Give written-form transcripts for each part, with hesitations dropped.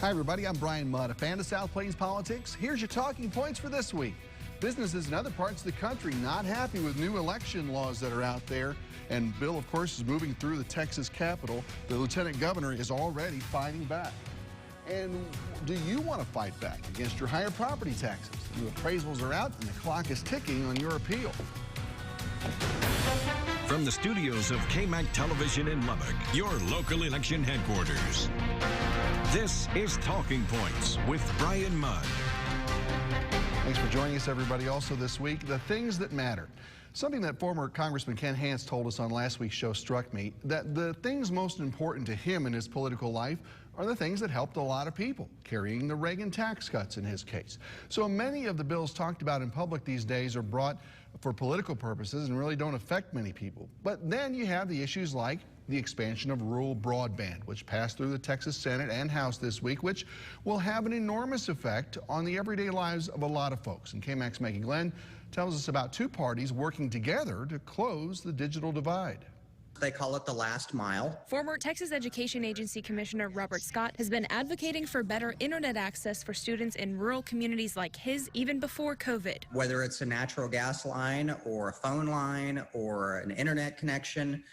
Hi, everybody. I'm Bryan Mudd, a fan of South Plains politics. Here's your talking points for this week. Businesses in other parts of the country not happy with new election laws that are out there. And bill, of course, is moving through the Texas Capitol. The lieutenant governor is already fighting back. And do you want to fight back against your higher property taxes? New appraisals are out and the clock is ticking on your appeal. From the studios of KAMC Television in Lubbock, your local election headquarters. This is Talking Points with Bryan Mudd. Thanks for joining us, everybody. Also this week, the things that matter. Something that former Congressman Ken Hance told us on last week's show struck me, that the things most important to him in his political life are the things that helped a lot of people, carrying the Reagan tax cuts in his case. So many of the bills talked about in public these days are brought for political purposes and really don't affect many people. But then you have the issues like the expansion of rural broadband, which passed through the Texas Senate and House this week, which will have an enormous effect on the everyday lives of a lot of folks. And KAMC's Maggie Glenn tells us about two parties working together to close the digital divide. They call it the last mile. Former Texas Education Agency Commissioner Robert Scott has been advocating for better internet access for students in rural communities like his even before COVID. Whether it's a natural gas line or a phone line or an internet connection,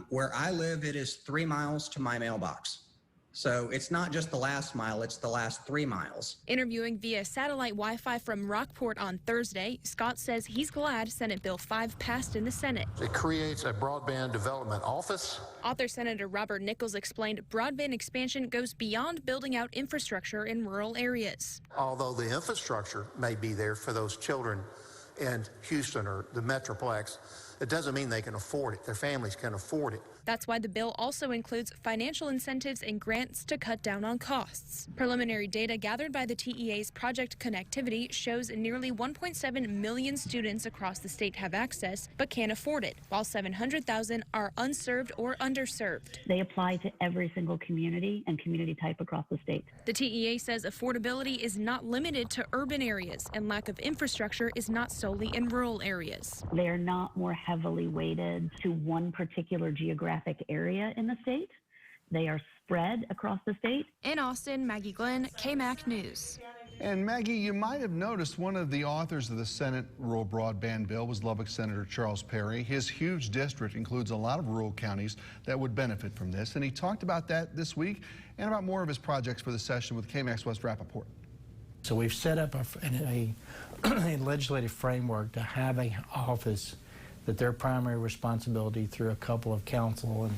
where I live, it is 3 miles to my mailbox. So it's not just the last mile, it's the last 3 miles. Interviewing via satellite Wi-Fi from Rockport on Thursday, Scott says he's glad Senate Bill 5 passed in the Senate. It creates a broadband development office. Author Senator Robert Nichols explained broadband expansion goes beyond building out infrastructure in rural areas. Although the infrastructure may be there for those children in Houston or the Metroplex, it doesn't mean they can afford it. Their families can afford it. That's why the bill also includes financial incentives and grants to cut down on costs. Preliminary data gathered by the TEA's Project Connectivity shows nearly 1.7 million students across the state have access but can't afford it, while 700,000 are unserved or underserved. They apply to every single community and community type across the state. The TEA says affordability is not limited to urban areas and lack of infrastructure is not solely in rural areas. They are not more heavily weighted to one particular geographic area in the state. They are spread across the state. In Austin, Maggie Glenn, KAMC News. And Maggie, you might have noticed one of the authors of the Senate rural broadband bill was Lubbock Senator Charles Perry. His huge district includes a lot of rural counties that would benefit from this, and he talked about that this week and about more of his projects for the session with KAMC's West Rappaport. So we've set up a legislative framework to have an office that their primary responsibility through a couple of council and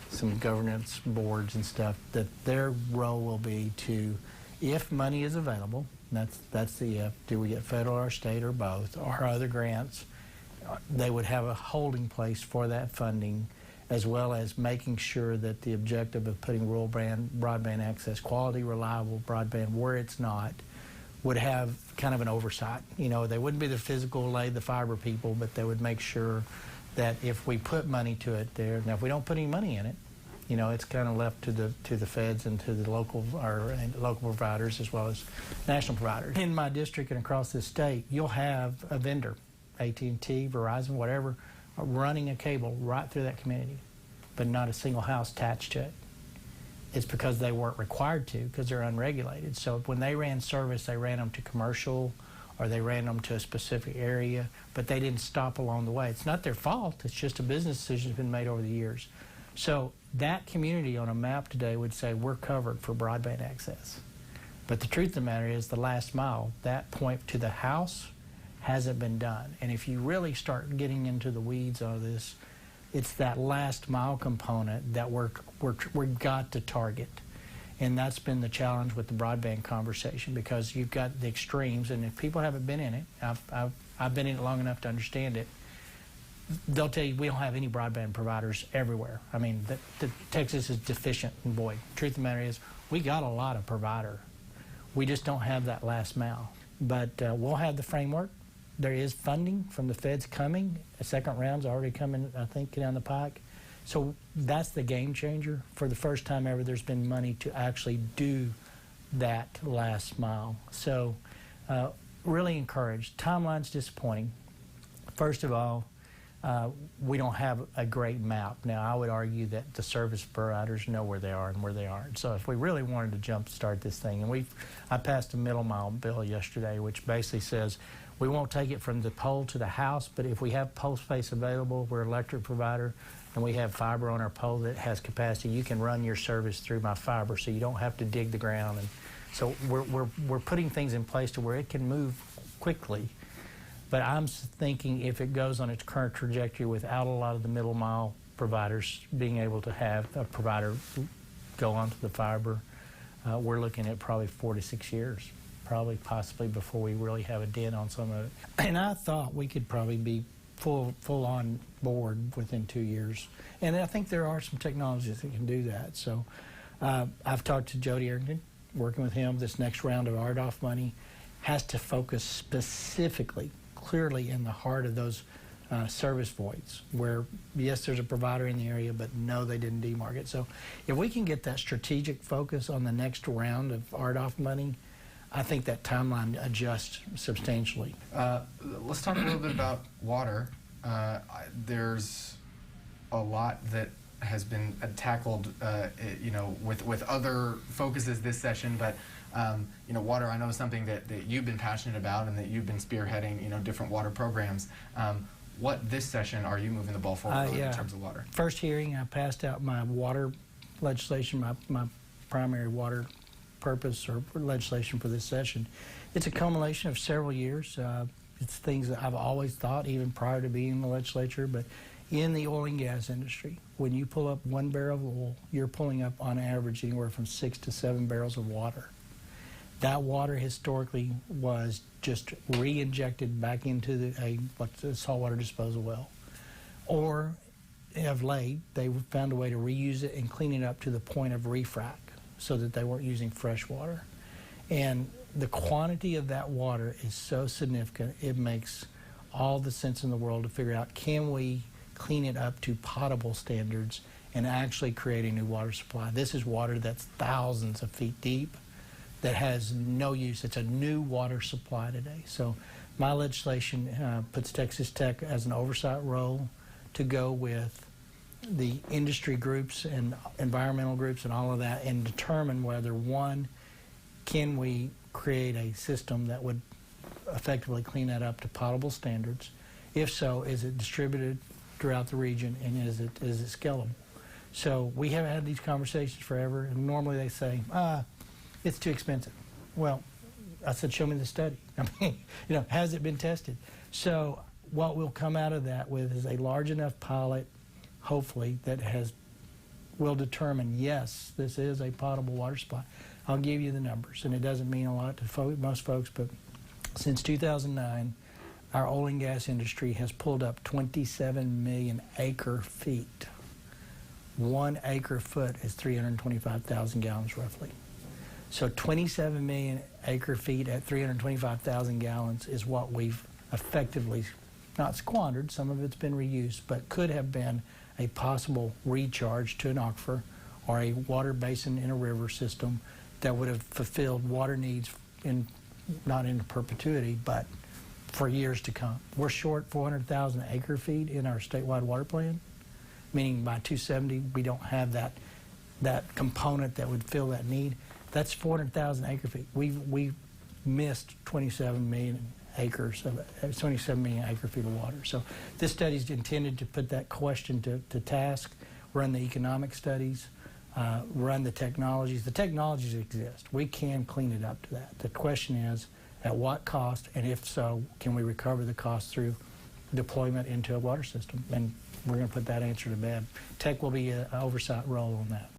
some governance boards and stuff, that their role will be to, if money is available, that's the if, do we get federal or state or both, or other grants, they would have a holding place for that funding, as well as making sure that the objective of putting rural broadband access, quality, reliable broadband where it's not, would have kind of an oversight. You know, they wouldn't be the physical lay the fiber people, but they would make sure that if we put money to it there, now if we don't put any money in it, you know, it's kind of left to the feds and to the local providers as well as national providers. In my district and across the state, you'll have a vendor, AT&T, Verizon, whatever, running a cable right through that community, but not a single house attached to it. It's because they weren't required to, because they're unregulated. So when they ran service, they ran them to commercial or they ran them to a specific area, but they didn't stop along the way. It's not their fault. It's just a business decision that's been made over the years. So that community on a map today would say we're covered for broadband access. But the truth of the matter is the last mile, that point to the house, hasn't been done. And if you really start getting into the weeds of this, it's that last mile component that we've got to target. And that's been the challenge with the broadband conversation, because you've got the extremes, and if people haven't been in it, I've been in it long enough to understand it, they'll tell you we don't have any broadband providers everywhere. I mean, Texas is deficient, and boy, truth of the matter is we got a lot of provider. We just don't have that last mile. But we'll have the framework. There is funding from the feds coming. A second round's already coming, I think, down the pike. So that's the game changer. For the first time ever, there's been money to actually do that last mile. So really encouraged. Timeline's disappointing. First of all, we don't have a great map. Now, I would argue that the service providers know where they are and where they aren't. So if we really wanted to jumpstart this thing, and I passed a middle mile bill yesterday, which basically says we won't take it from the pole to the house, but if we have pole space available, we're an electric provider, and we have fiber on our pole that has capacity, you can run your service through my fiber, so you don't have to dig the ground. And so we're putting things in place to where it can move quickly. But I'm thinking if it goes on its current trajectory without a lot of the middle mile providers being able to have a provider go onto the fiber, we're looking at probably 4 to 6 years, probably possibly before we really have a dent on some of it. And I thought we could probably be full on board within 2 years. And I think there are some technologies that can do that. So I've talked to Jody Arrington, working with him. This next round of RDOF money has to focus specifically, clearly in the heart of those service voids where, yes, there's a provider in the area, but no, they didn't demarket. So if we can get that strategic focus on the next round of RDOF money, I think that timeline adjusts substantially. Let's talk a little bit about water. There's a lot that has been tackled, with other focuses this session, but water, I know, is something that you've been passionate about and that you've been spearheading, different water programs. What this session are you moving the ball forward on in terms of water? First hearing, I passed out my water legislation, my primary water purpose or legislation for this session. It's a culmination of several years. It's things that I've always thought, even prior to being in the legislature, but in the oil and gas industry, when you pull up 1 barrel of oil, you're pulling up on average anywhere from 6 to 7 barrels of water. That water historically was just re-injected back into a saltwater disposal well. Or, of late, they found a way to reuse it and clean it up to the point of refrac so that they weren't using fresh water. And the quantity of that water is so significant, it makes all the sense in the world to figure out, can we clean it up to potable standards and actually create a new water supply? This is water that's thousands of feet deep, that has no use. It's a new water supply today. So my legislation puts Texas Tech as an oversight role to go with the industry groups and environmental groups and all of that and determine whether, one, can we create a system that would effectively clean that up to potable standards? If so, is it distributed throughout the region, and is it scalable? So we have had these conversations forever, and normally they say, it's too expensive. Well, I said, show me the study. I mean, has it been tested? So what will come out of that with is a large enough pilot, hopefully, that will determine, yes, this is a potable water supply. I'll give you the numbers, and it doesn't mean a lot to most folks, but since 2009, our oil and gas industry has pulled up 27 million acre feet. 1 acre foot is 325,000 gallons roughly. So 27 million acre feet at 325,000 gallons is what we've effectively not squandered. Some of it's been reused, but could have been a possible recharge to an aquifer or a water basin in a river system that would have fulfilled water needs not in perpetuity, but for years to come. We're short 400,000 acre feet in our statewide water plan, meaning by 270 we don't have that component that would fill that need. That's 400,000 acre feet. We've missed 27 million acres of 27 million acre feet of water. So this study is intended to put that question to task, run the economic studies, run the technologies. The technologies exist. We can clean it up to that. The question is, at what cost, and if so, can we recover the cost through deployment into a water system? And we're going to put that answer to bed. Tech will be an oversight role on that.